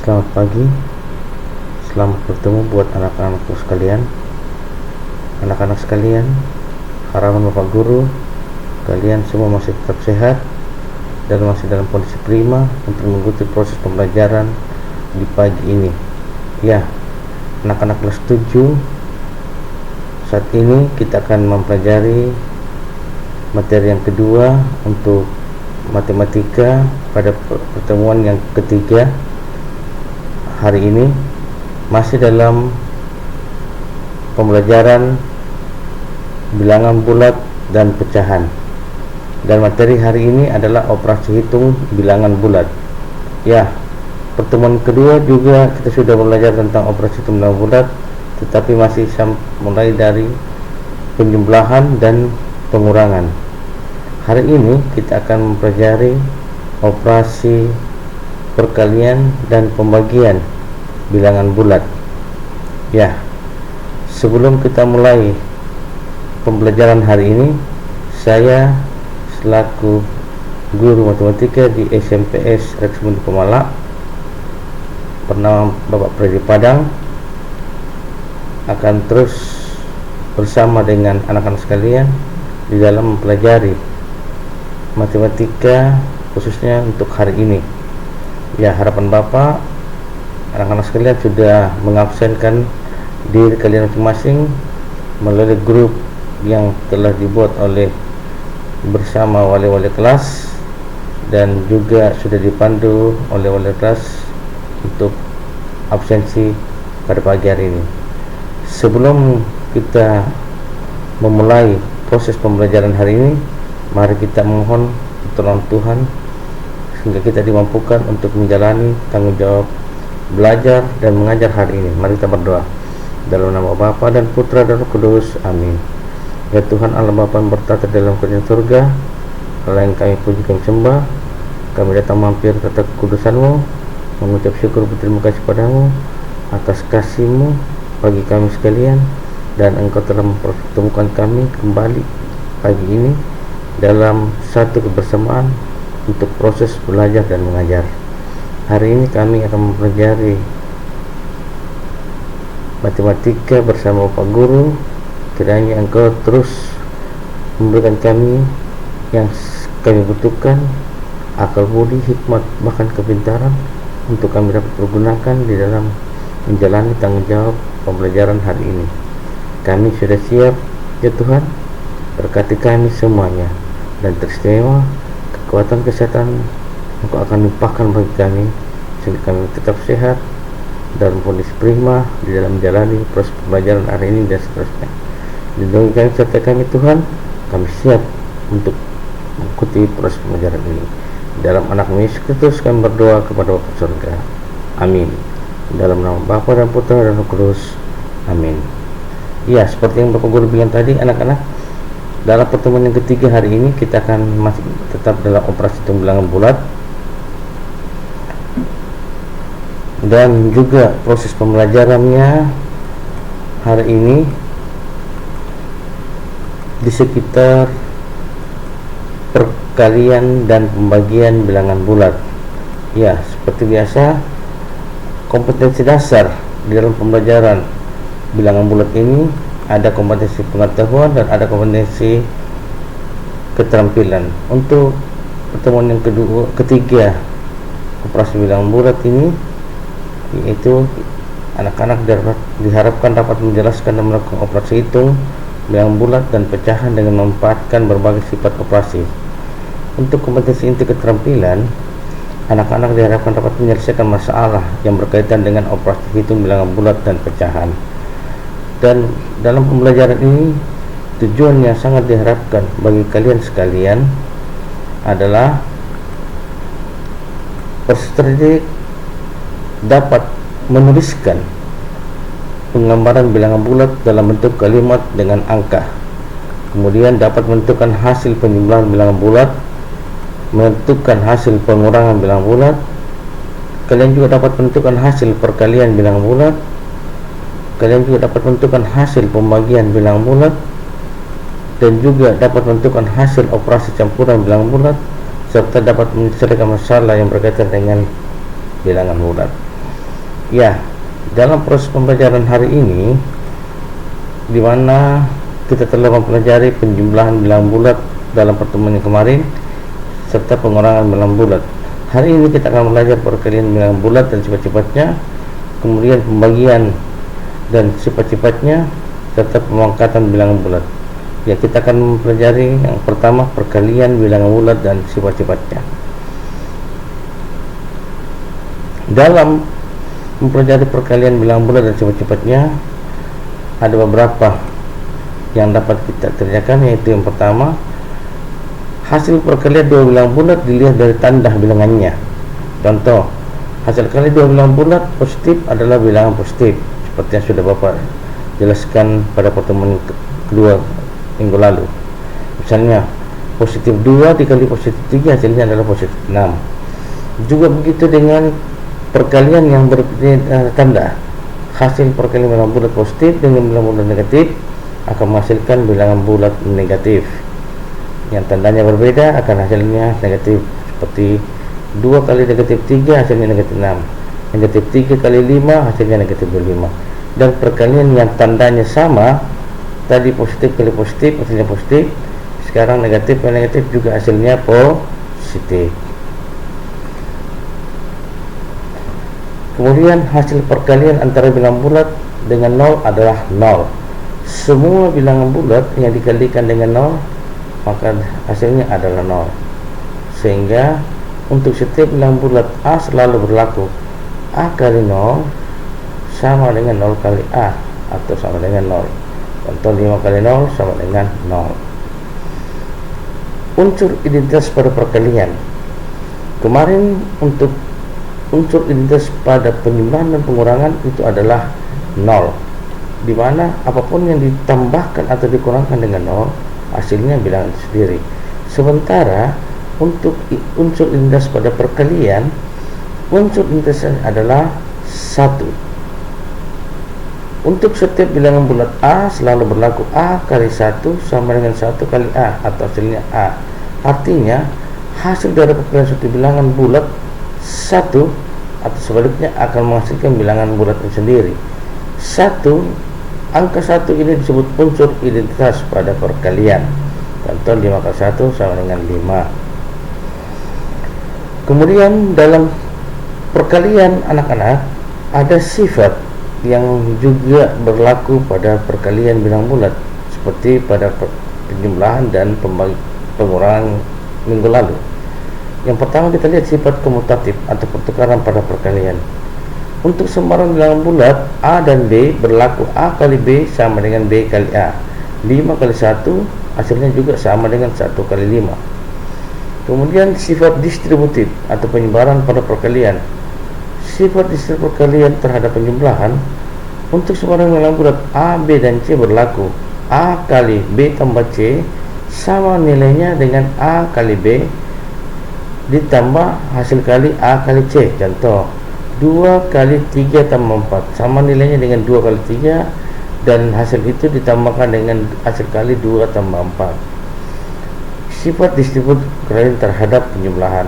Selamat pagi, selamat bertemu buat anak-anakku sekalian. Anak-anak sekalian, harapan Bapak Guru, kalian semua masih tetap sehat dan masih dalam kondisi prima untuk mengikuti proses pembelajaran di pagi ini. Ya, anak-anak kelas 7, saat ini kita akan mempelajari materi yang kedua untuk matematika pada pertemuan yang ketiga. Hari ini masih dalam pembelajaran bilangan bulat dan pecahan, dan materi hari ini adalah operasi hitung bilangan bulat. Ya, pertemuan kedua juga kita sudah belajar tentang operasi hitung bilangan bulat, tetapi masih mulai dari penjumlahan dan pengurangan. Hari ini kita akan mempelajari operasi perkalian dan pembagian bilangan bulat. Ya, sebelum kita mulai pembelajaran hari ini, saya selaku guru matematika di SMPS Rex Mundi Pemala bernama Bapak Freddy Padang akan terus bersama dengan anak-anak sekalian di dalam mempelajari matematika khususnya untuk hari ini. Ya, harapan Bapak, anak-anak sekalian sudah mengabsenkan diri kalian masing-masing melalui grup yang telah dibuat oleh bersama wali-wali kelas, dan juga sudah dipandu oleh wali kelas untuk absensi pada pagi hari ini. Sebelum kita memulai proses pembelajaran hari ini, mari kita mohon pertolongan Tuhan sehingga kita dimampukan untuk menjalani tanggung jawab belajar dan mengajar hari ini. Mari kita berdoa. Dalam nama Bapa dan Putra dan Roh Kudus, amin. Ya Tuhan Allah Bapa yang bertata dalam kerajaan surga, Allah yang kami puji, kami sembah, kami datang mampir ke kekudusan-Mu, mengucap syukur berterima kasih padamu atas kasih-Mu bagi kami sekalian, dan Engkau telah mempertemukan kami kembali pagi ini dalam satu kebersamaan untuk proses belajar dan mengajar. Hari ini kami akan mempelajari matematika bersama Bapak Guru. Kiranya Engkau terus memberikan kami yang kami butuhkan, akal budi, hikmat, bahkan kepintaran untuk kami dapat pergunakan di dalam menjalani tanggung jawab pembelajaran hari ini. Kami sudah siap, ya Tuhan. Berkati kami semuanya, dan teristimewa kekuatan kesehatan Engkau akan limpahkan bagi kami sehingga kami tetap sehat dalam kondisi prima di dalam menjalani proses pembelajaran hari ini dan seterusnya. Lindungi kami serta kami Tuhan, kami siap untuk mengikuti proses pembelajaran ini. Dalam anak-Mu Yesus Kristus kami berdoa kepada Bapa surga, amin. Dalam nama Bapa dan Putra dan Roh Kudus, amin. Ya, seperti yang Bapak Guru bilang tadi, anak-anak, dalam pertemuan yang ketiga hari ini kita akan masih tetap dalam operasi hitung bilangan bulat, dan juga proses pembelajarannya hari ini di sekitar perkalian dan pembagian bilangan bulat. Ya, seperti biasa, kompetensi dasar di dalam pembelajaran bilangan bulat ini ada kompetensi pengetahuan dan ada kompetensi keterampilan. Untuk pertemuan yang ketiga operasi bilangan bulat ini, yaitu anak-anak diharapkan dapat menjelaskan dan melakukan operasi hitung bilangan bulat dan pecahan dengan memanfaatkan berbagai sifat operasi. Untuk kompetensi inti keterampilan, anak-anak diharapkan dapat menyelesaikan masalah yang berkaitan dengan operasi hitung bilangan bulat dan pecahan. Dan dalam pembelajaran ini, tujuan yang sangat diharapkan bagi kalian sekalian adalah peserta didik dapat menuliskan penggambaran bilangan bulat dalam bentuk kalimat dengan angka, kemudian dapat menentukan hasil penjumlahan bilangan bulat, menentukan hasil pengurangan bilangan bulat. Kalian juga dapat menentukan hasil perkalian bilangan bulat. Kalian juga dapat menentukan hasil pembagian bilangan bulat, dan juga dapat menentukan hasil operasi campuran bilangan bulat, serta dapat menyelesaikan masalah yang berkaitan dengan bilangan bulat. Ya, dalam proses pembelajaran hari ini, di mana kita telah mempelajari penjumlahan bilangan bulat dalam pertemuan yang kemarin serta pengurangan bilangan bulat. Hari ini kita akan belajar perkalian bilangan bulat dan sifat-sifatnya, kemudian pembagian dan sifat-sifatnya, serta pemangkatan bilangan bulat. Ya, kita akan mempelajari yang pertama perkalian bilangan bulat dan sifat-sifatnya. Dalam mempelajari perkalian bilangan bulat dan sifat-sifatnya, ada beberapa yang dapat kita kerjakan, yaitu yang pertama, hasil perkalian dua bilangan bulat dilihat dari tanda bilangannya. Contoh, hasil kali dua bilangan bulat positif adalah bilangan positif, seperti yang sudah Bapak jelaskan pada pertemuan kedua minggu lalu. Misalnya, positif 2 dikali positif 3 hasilnya adalah positif 6. Juga begitu dengan perkalian yang berbeda tanda. Hasil perkalian bilangan bulat positif dengan bilangan bulat negatif akan menghasilkan bilangan bulat negatif. Yang tandanya berbeda akan hasilnya negatif, seperti 2 kali negatif 3 hasilnya negatif 6, negatif 3 kali 5 hasilnya negatif 25. Dan perkalian yang tandanya sama, tadi positif kali positif hasilnya positif, sekarang negatif kali negatif juga hasilnya positif. Kemudian hasil perkalian antara bilangan bulat dengan 0 adalah 0. Semua bilangan bulat yang dikalikan dengan 0 maka hasilnya adalah 0. Sehingga untuk setiap bilangan bulat A selalu berlaku A kali 0 sama dengan 0 kali A atau sama dengan 0. Contoh, 5 kali 0 sama dengan 0. Unsur identitas pada perkalian. Kemarin untuk unsur identitas pada penjumlahan dan pengurangan itu adalah 0, di mana apapun yang ditambahkan atau dikurangkan dengan 0 hasilnya bilangan itu sendiri. Sementara untuk unsur identitas pada perkalian, unsur identitasnya adalah 1. Untuk setiap bilangan bulat A selalu berlaku A kali 1 sama dengan 1 kali A atau hasilnya A. Artinya hasil dari perkalian suatu bilangan bulat 1 atau sebaliknya akan menghasilkan bilangan bulat itu sendiri. 1, angka 1 ini disebut unsur identitas pada perkalian. Contoh, 5 kali 1 sama dengan 5. Kemudian dalam perkalian anak-anak ada sifat yang juga berlaku pada perkalian bilangan bulat, seperti pada penjumlahan dan pengurangan minggu lalu. Yang pertama kita lihat sifat komutatif atau pertukaran pada perkalian. Untuk sembarang bilangan bulat A dan B berlaku A kali B sama dengan B kali A. 5 kali 1 hasilnya juga sama dengan 1 kali 5. Kemudian sifat distributif atau penyebaran pada perkalian. Sifat distributif perkalian terhadap penjumlahan. Untuk sembarang bilangan bulat A, B, dan C berlaku A kali B tambah C sama nilainya dengan A kali B ditambah hasil kali A kali C. Contoh, 2 kali 3 tambah 4 sama nilainya dengan 2 kali 3, dan hasil itu ditambahkan dengan hasil kali 2 tambah 4. Sifat distributif perkalian terhadap penjumlahan.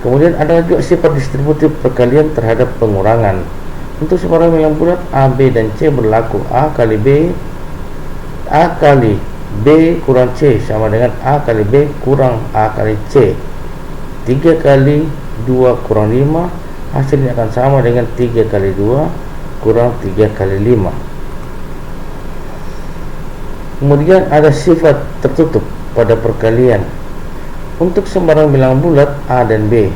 Kemudian ada juga sifat distributif perkalian terhadap pengurangan. Untuk sembarang bilangan bulat A, B, dan C berlaku A kali B kurang C sama dengan A kali B kurang A kali C. 3 kali 2 kurang 5 hasilnya akan sama dengan 3 kali 2 kurang 3 kali 5. Kemudian ada sifat tertutup pada perkalian. Untuk sembarang bilangan bulat A dan B,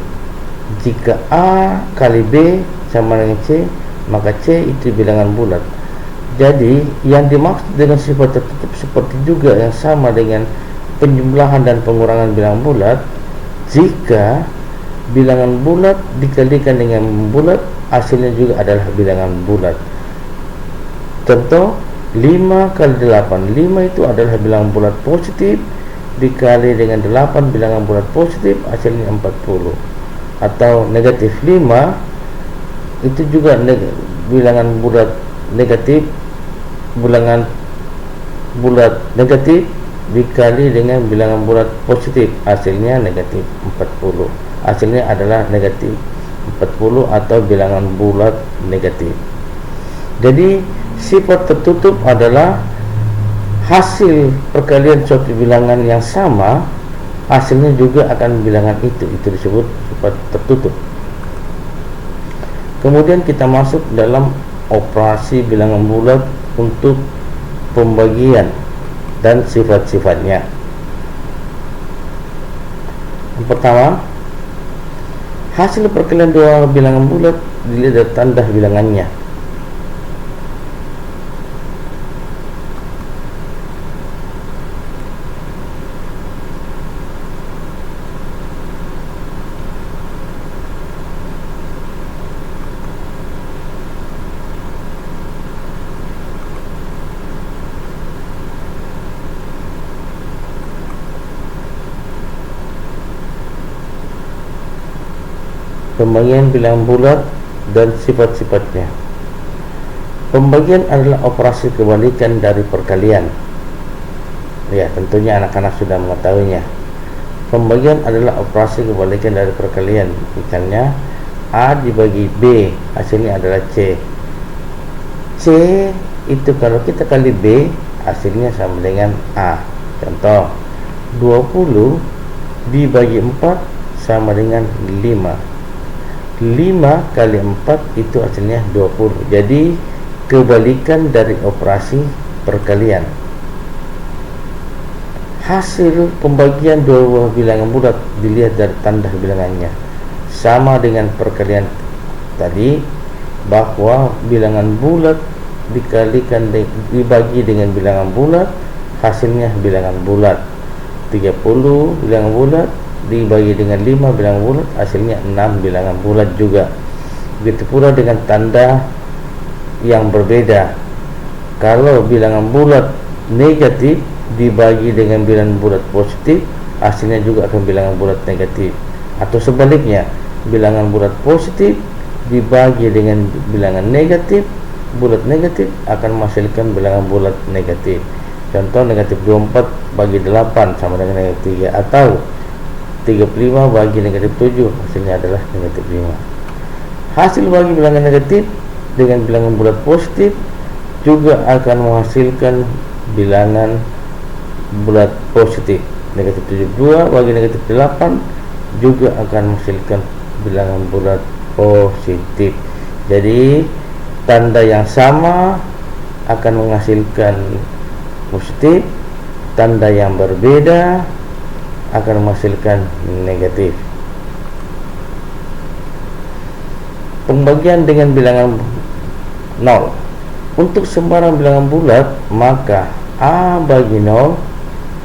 jika A kali B sama dengan C, maka C itu bilangan bulat. Jadi yang dimaksud dengan sifat tertutup seperti juga yang sama dengan penjumlahan dan pengurangan bilangan bulat. Jika bilangan bulat dikalikan dengan bulat, hasilnya juga adalah bilangan bulat. Contoh, 5 kali 8, 5 itu adalah bilangan bulat positif dikali dengan 8 bilangan bulat positif, hasilnya 40. Atau negatif 5 itu juga bilangan bulat negatif, bilangan bulat negatif dikali dengan bilangan bulat positif, hasilnya negatif 40. Hasilnya adalah negatif 40 atau bilangan bulat negatif. Jadi sifat tertutup adalah hasil perkalian suatu bilangan yang sama, hasilnya juga akan bilangan itu disebut sifat tertutup. Kemudian kita masuk dalam operasi bilangan bulat untuk pembagian dan sifat-sifatnya. Yang pertama, hasil perkalian dua bilangan bulat dilihat dari tanda bilangannya. Pembagian bilangan bulat dan sifat-sifatnya. Pembagian adalah operasi kebalikan dari perkalian. Ya, tentunya anak-anak sudah mengetahuinya. Pembagian adalah operasi kebalikan dari perkalian. Misalnya A dibagi B, hasilnya adalah C. C itu kalau kita kali B, hasilnya sama dengan A. Contoh, 20 dibagi 4 sama dengan 5. 5 kali 4 itu hasilnya 20. Jadi kebalikan dari operasi perkalian. Hasil pembagian dua buah bilangan bulat dilihat dari tanda bilangannya. Sama dengan perkalian tadi, bahwa bilangan bulat dibagi dengan bilangan bulat, hasilnya bilangan bulat. 30 bilangan bulat dibagi dengan 5 bilangan bulat, hasilnya 6 bilangan bulat juga. Begitu pula dengan tanda yang berbeda. Kalau bilangan bulat negatif dibagi dengan bilangan bulat positif, hasilnya juga akan bilangan bulat negatif. Atau sebaliknya, bilangan bulat positif dibagi dengan bilangan negatif, bulat negatif akan menghasilkan bilangan bulat negatif. Contoh, negatif 24 bagi 8 sama dengan negatif 3, atau 35 bagi negatif 7, hasilnya adalah negatif 5. Hasil bagi bilangan negatif dengan bilangan bulat positif juga akan menghasilkan bilangan bulat positif. Negatif 72 bagi negatif 8 juga akan menghasilkan bilangan bulat positif. Jadi tanda yang sama akan menghasilkan positif, tanda yang berbeda akan menghasilkan negatif. Pembagian dengan bilangan 0. Untuk sembarang bilangan bulat, maka A bagi 0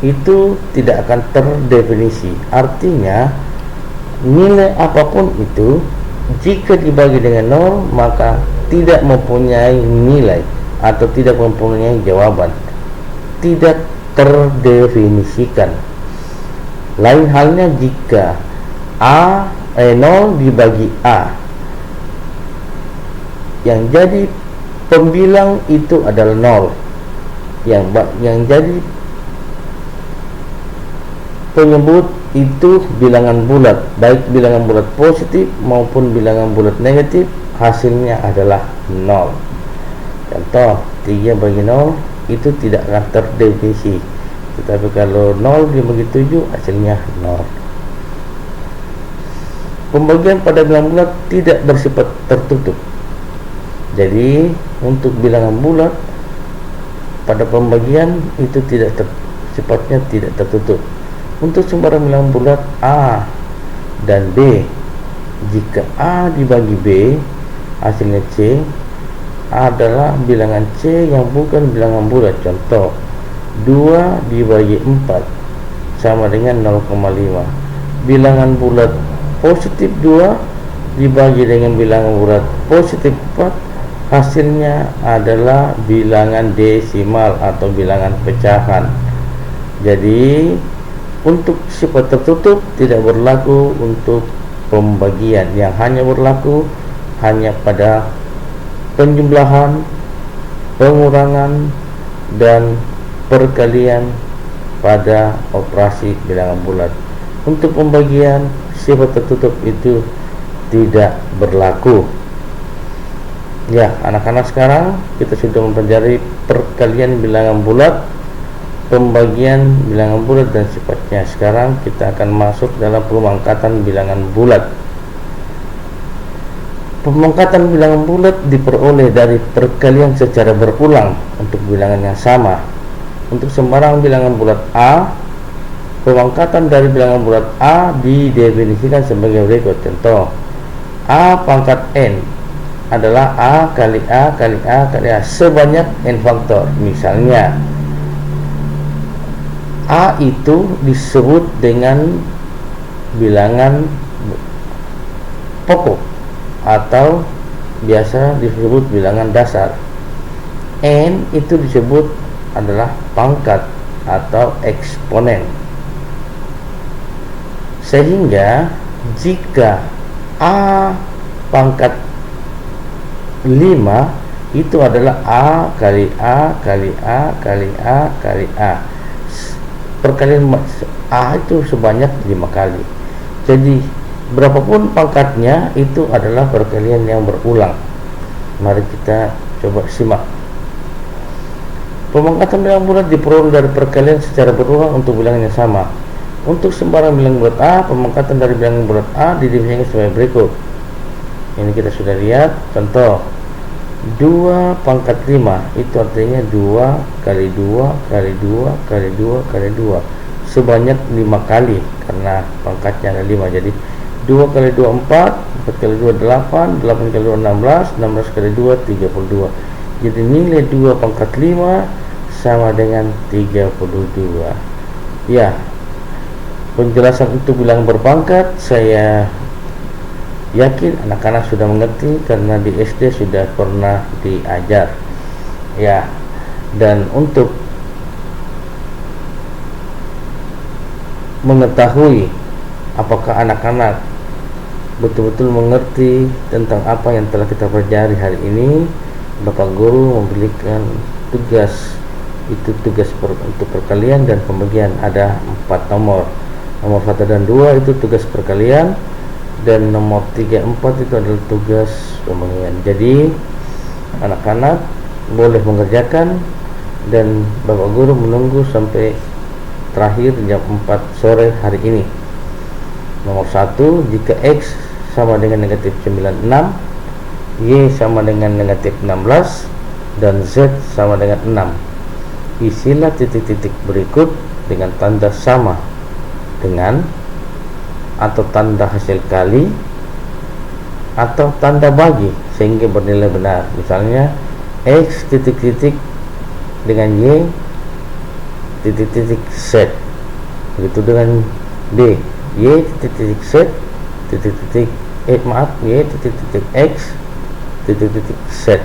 itu tidak akan terdefinisi. Artinya nilai apapun itu, jika dibagi dengan 0, maka tidak mempunyai nilai atau tidak mempunyai jawaban, tidak terdefinisikan. Lain halnya jika 0 dibagi A, yang jadi pembilang itu adalah 0, yang jadi penyebut itu bilangan bulat, baik bilangan bulat positif maupun bilangan bulat negatif, hasilnya adalah 0. Contoh, 3 bagi 0 itu tidak akan terdefinisi. Tetapi kalau 0 dibagi 7, hasilnya 0. Pembagian pada bilangan bulat tidak bersifat tertutup. Jadi untuk bilangan bulat pada pembagian itu sifatnya tidak tertutup. Untuk sembarang bilangan bulat A dan B, jika A dibagi B, hasilnya C adalah bilangan C yang bukan bilangan bulat. Contoh, 2 dibagi 4 sama dengan 0,5. Bilangan bulat positif 2 dibagi dengan bilangan bulat positif 4, hasilnya adalah bilangan desimal atau bilangan pecahan. Jadi untuk sifat tertutup tidak berlaku untuk pembagian, yang hanya berlaku hanya pada penjumlahan, pengurangan, dan perkalian pada operasi bilangan bulat. Untuk pembagian, sifat tertutup itu tidak berlaku. Ya, anak-anak, sekarang kita sudah mempelajari perkalian bilangan bulat, pembagian bilangan bulat dan sifatnya. Sekarang kita akan masuk dalam pemangkatan bilangan bulat. Pemangkatan bilangan bulat diperoleh dari perkalian secara berulang untuk bilangan yang sama. Untuk sembarang bilangan bulat A, pemangkatan dari bilangan bulat A didefinisikan sebagai berikut. Contoh, A pangkat N adalah A kali A kali A kali A sebanyak N faktor. Misalnya, A itu disebut dengan bilangan pokok atau biasa disebut bilangan dasar. N itu disebut adalah pangkat atau eksponen. Sehingga jika A pangkat 5 itu adalah A kali A kali A kali A kali A. Perkalian A itu sebanyak 5 kali. Jadi berapapun pangkatnya itu adalah perkalian yang berulang. Mari kita coba simak. Pemangkatan bilangan bulat diperoleh dari perkalian secara berulang untuk bilangan yang sama. Untuk sembarang bilangan bulat A, pemangkatan dari bilangan bulat A didefinisikan sebagai berikut. Ini kita sudah lihat. Contoh, 2 pangkat 5 itu artinya 2 kali 2 kali 2 kali 2 kali 2 sebanyak 5 kali karena pangkatnya ada 5. Jadi 2 kali 2 4, 4 kali 2 8, 8 kali 2 16, 16 kali 2 32. Jadi nilai 2 pangkat 5 sama dengan 32. Ya, penjelasan untuk bilangan berpangkat saya yakin anak-anak sudah mengerti karena di SD sudah pernah diajar. Ya, dan untuk mengetahui apakah anak-anak betul-betul mengerti tentang apa yang telah kita pelajari hari ini, Bapak Guru memberikan tugas. Itu tugas untuk perkalian dan pembagian. Ada 4 nomor. Nomor 1 dan 2 itu tugas perkalian, dan nomor 3, 4 itu adalah tugas pembagian. Jadi anak-anak boleh mengerjakan dan Bapak Guru menunggu sampai terakhir jam 4 sore hari ini. Nomor 1, jika X sama dengan negatif 96, Y sama dengan negatif 16, dan Z sama dengan 6. Isilah titik-titik berikut dengan tanda sama dengan atau tanda hasil kali atau tanda bagi sehingga bernilai benar. Misalnya X titik-titik dengan Y titik-titik Z. Begitu dengan D, Y titik-titik Z titik-titik Y titik-titik X titik-titik Z.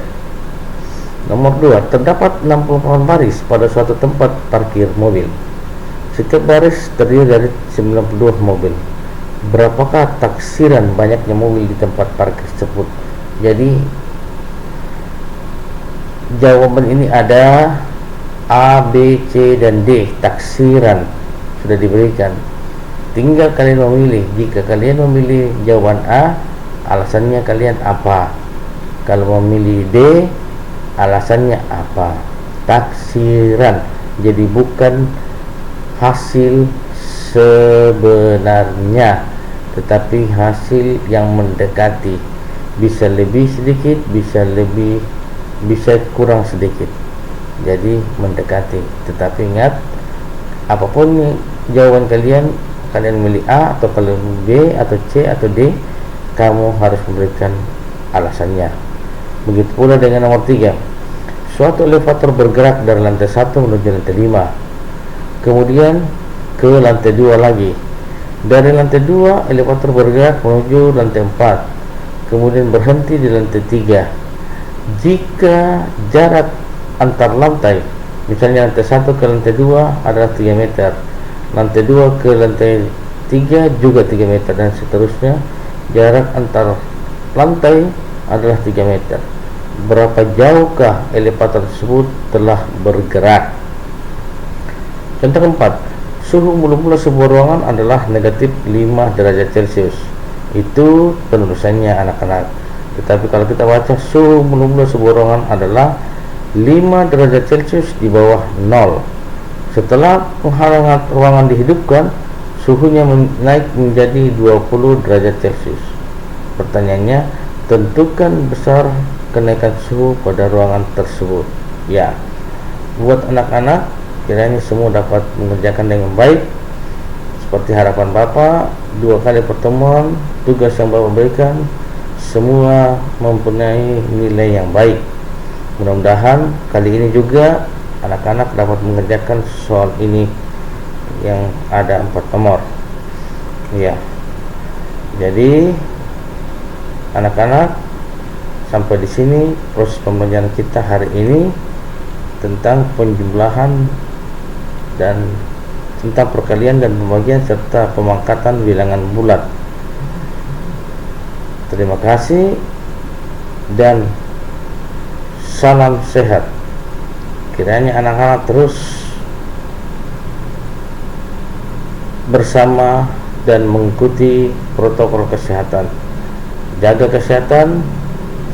Nomor 2, terdapat 68 baris pada suatu tempat parkir mobil. Setiap baris terdiri dari 92 mobil. Berapakah taksiran banyaknya mobil di tempat parkir tersebut? Jadi jawaban ini ada A, B, C, dan D. Taksiran sudah diberikan. Tinggal kalian memilih. Jika kalian memilih jawaban A, alasannya kalian apa? Kalau memilih D, alasannya apa? Taksiran. Jadi bukan hasil sebenarnya, tetapi hasil yang mendekati. Bisa lebih sedikit, bisa kurang sedikit. Jadi mendekati. Tetapi ingat, apapun jawaban kalian milih A atau kalian B atau C atau D, kamu harus memberikan alasannya. Begitu pula dengan nomor 3. Suatu elevator bergerak dari lantai 1 menuju lantai 5, kemudian ke lantai 2 lagi. Dari lantai 2 elevator bergerak menuju lantai 4, kemudian berhenti di lantai 3. Jika jarak antar lantai, misalnya lantai 1 ke lantai 2 adalah 3 meter, lantai 2 ke lantai 3 juga 3 meter, dan seterusnya, jarak antar lantai adalah 3 meter. Berapa jauhkah elevator tersebut telah bergerak? Contoh keempat, suhu mula-mula sebuah ruangan adalah negatif 5 derajat Celcius. Itu penulisannya anak-anak. Tetapi kalau kita baca suhu mula-mula sebuah ruangan adalah 5 derajat Celcius di bawah 0. Setelah penghangat ruangan dihidupkan, suhunya naik menjadi 20 derajat Celcius. Pertanyaannya, tentukan besar kenaikan suhu pada ruangan tersebut. Ya, buat anak-anak, kiranya semua dapat mengerjakan dengan baik. Seperti harapan Bapak, 2 kali pertemuan, tugas yang Bapak berikan, semua mempunyai nilai yang baik. Mudah-mudahan kali ini juga anak-anak dapat mengerjakan soal ini yang ada 4 nomor. Ya, jadi anak-anak, sampai di sini proses pembelajaran kita hari ini tentang penjumlahan dan tentang perkalian dan pembagian serta pemangkatan bilangan bulat. Terima kasih dan salam sehat. Kiranya anak-anak terus bersama dan mengikuti protokol kesehatan. Jaga kesehatan,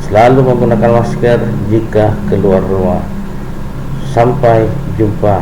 selalu menggunakan masker jika keluar rumah. Sampai jumpa.